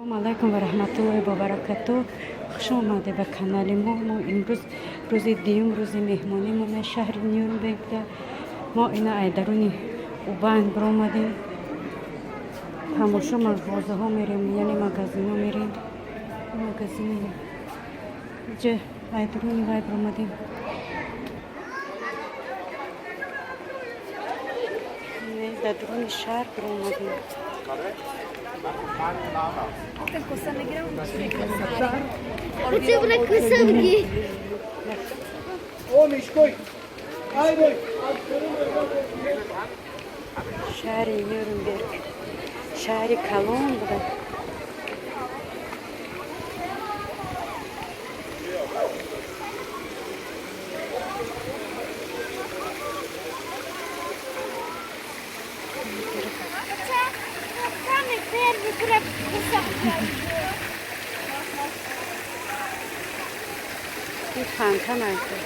السلام علیکم و رحمت الله و برکاته. خوش آمده به کانال ما امروز روز دیوم روز مهمانی ما شهر نیورنبرگ. ما اینا ایدرونی اوبان برآمدیم تماشا مغازه ها میریم، یعنی مغازه ها میریم. مغازه جه ایدرونی وای برآمدیم. ایدرونی شهر برآمدیم. Хочу бракусовки. О, мишкой. Айбой. شهر نیورنبرگ، شهر کلان بوده. Самый первый бракусовка. این فانتا نایده.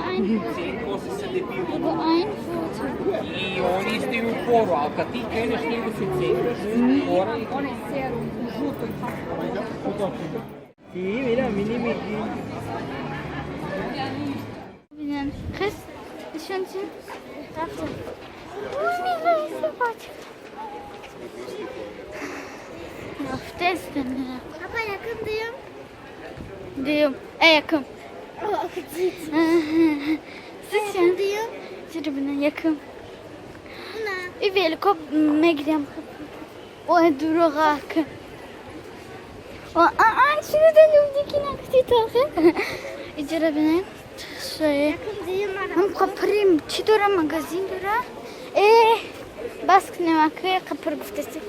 Ein Kostet di più. aber ein Foto. I oni isti u foru, ali kad ti kreneš njegu se cijeniš, fora i... Sì, mira, mini Mickey. Bilmem. Kız, düşünce. Yaptım. Neyse bak. Of, testten. Papa yakın diyorum. Diyorum. Yakın. Sıçın diyor. Birbirine yakın. Bir helikopter megrem. O duru yakın. O şuradan öndekine kıtı. İcra binen. Şey. Hem kapırım. Çidora magazin dura. Bask ne vakıya kapır güftesi.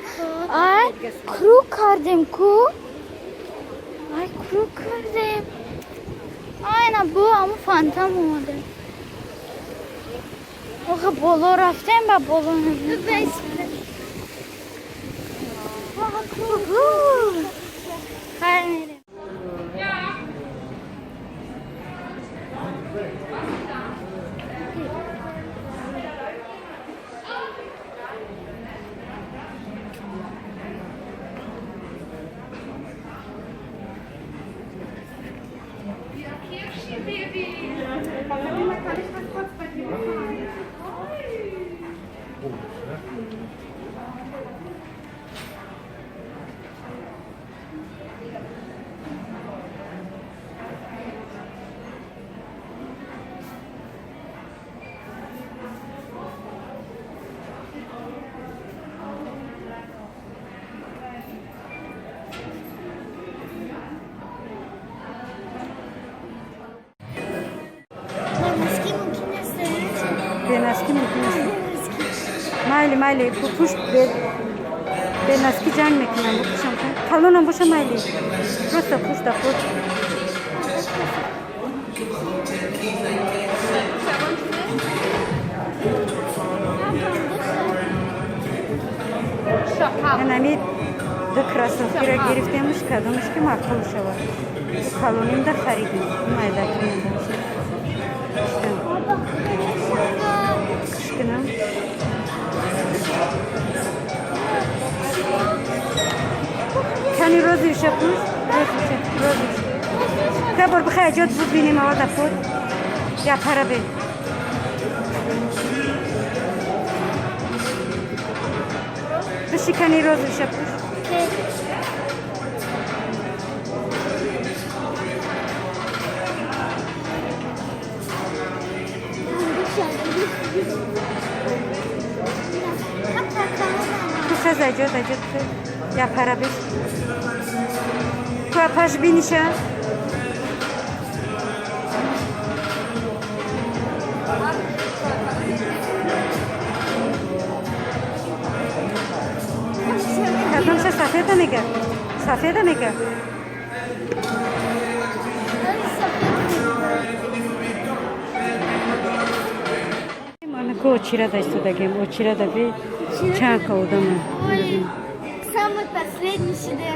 Ay kuru kardem ku. Ay kuru kardem. Aynen bu ama fantom oldu. Oha bolo raftem ben bolo ne? Beş. Oha kuru. Hayır. بنسکی میکنم مایلی پوشت بنسکی جنگ میکنم بپوشم کلونم باشه مایلی درسته پوشت خود اینمی دو کراسوفی را گرفتیمش کدومش که معقول شود کلونیم ده خریدیم مایده کنیم کشکنم کنی روزیشه پوش روزیشه که بر بخواه جد بود بینیم آورده خود یا پره بین بشی کنی روزیشه پوش پوش از اجاد یا پره بین تو پاش بینیشه کدومشه سفیده میگه سفیده میگه من که اوچیره داشته دگیم اوچیره دبی چند کودم Самый последний сюда.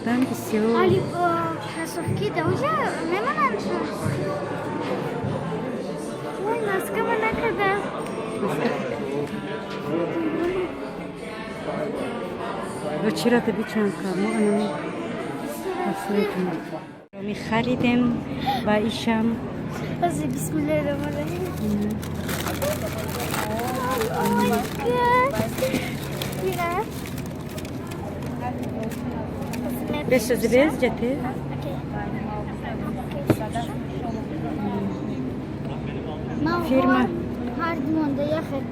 بودم بسیار Али кроссовки, да уже мемонан что? Ой, носка когда. اوچیره دبی چند کام اونم اصلیتم می خریدم و ایشم Азы бисмиллахиррахманиррахим. Oh my god. Mira. بسازی بیز جتی Firma. Her limonda yakın.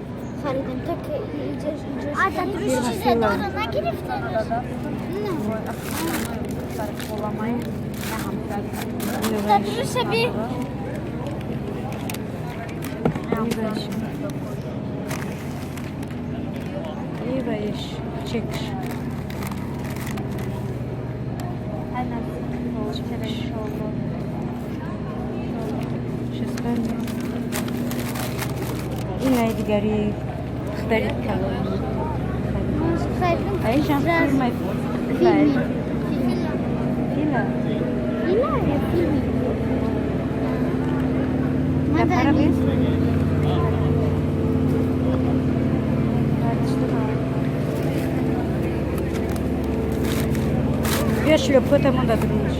Xaridim tak iyice. Ata duruş çize doğruna giriften. Ne? Duruşa bir. İyi bayiş. Çek. این های دیگری خرید کلام ایشان فیلم فیلا یا فیلمی یا para بیز بیا شلوپوتمون دادرونش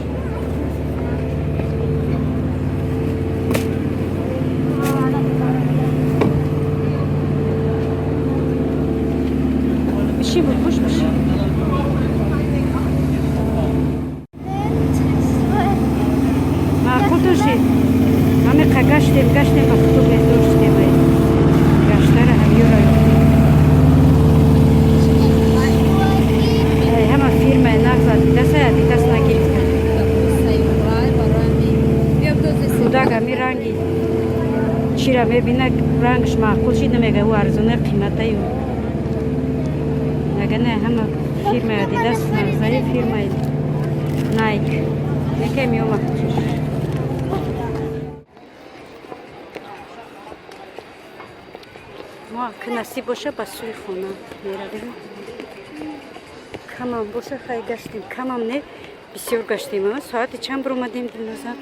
بشی بود خوش بشی معقول دوشی همه گشتیم بخطو بهداشتیم گشتر همیو رای همه فیرمه نغزد دست نگیرفتن خدا گمی رنگی چی را میبینه رنگش معقول شید نمیگه او ارزونه قیمته یو نگه نه همه فیرمه آدیداس نغزای فیرمه نایک یکی میومه ما که نصیب باشه با سوی خونه میرویم کمم باشه خیلی گشتیم کمم نه بسیار گشتیم اما ساعت چند بر اومدیم دلنوزم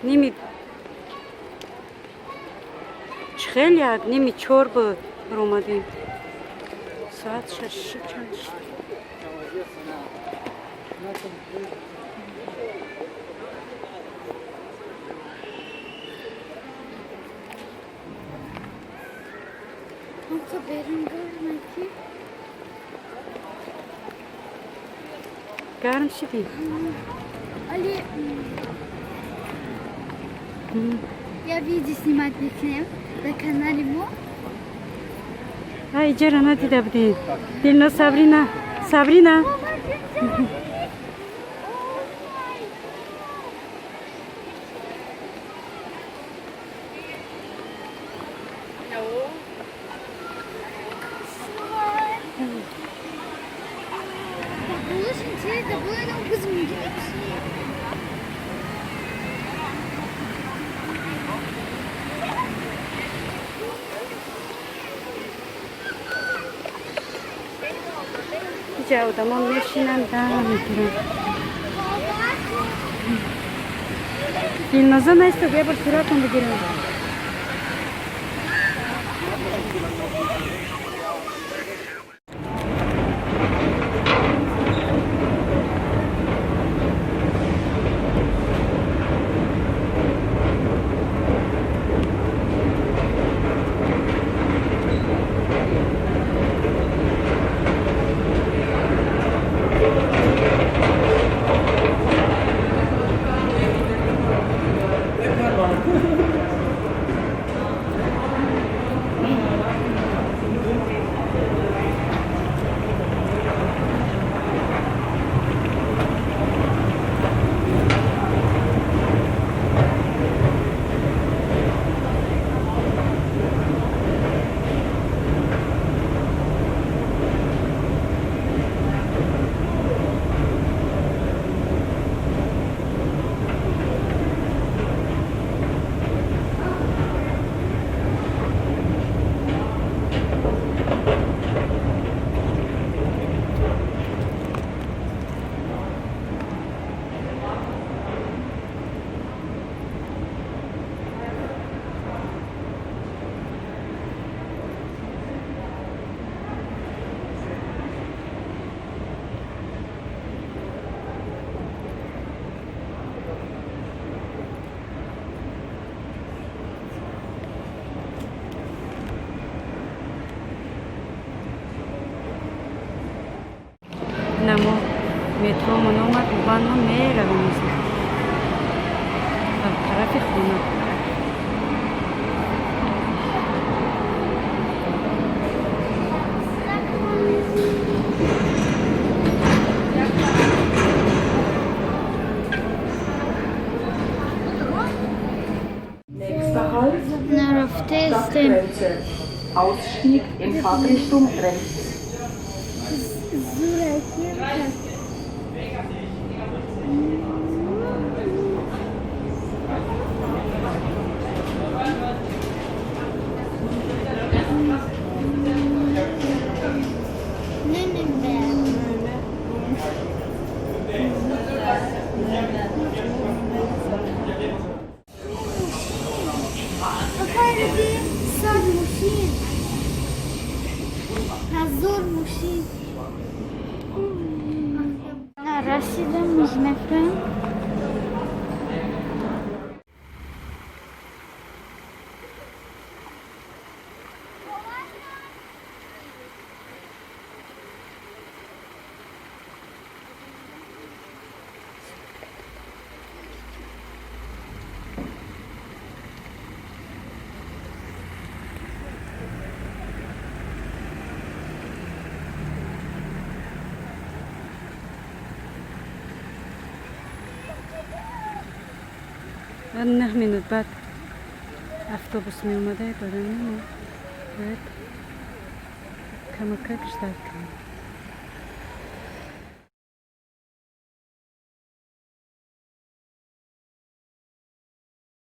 نیمی خیلی یک نیمی چور بر اومدیم ساعت شش چند شد گرم شدیم Али, я видео снимать начнем на канале Мо. ای جرا ندیده بودی دلنا سابرینا اینجا آدم ها میشینن دم میگیرن. دلنازا نیست بیا بر سراتون بگیرن. نما مترو من اومد و بعد ما میرویم از طرف خونه. Nächster Halt, نرفته استیم. Ausstieg in Fahrtrichtung rechts. صد موشین هزار موشین رسیدم مزنفرم. بعد 9 minut بعد اتوبوس می اومده دادن باید کمک بیشتر کنیم.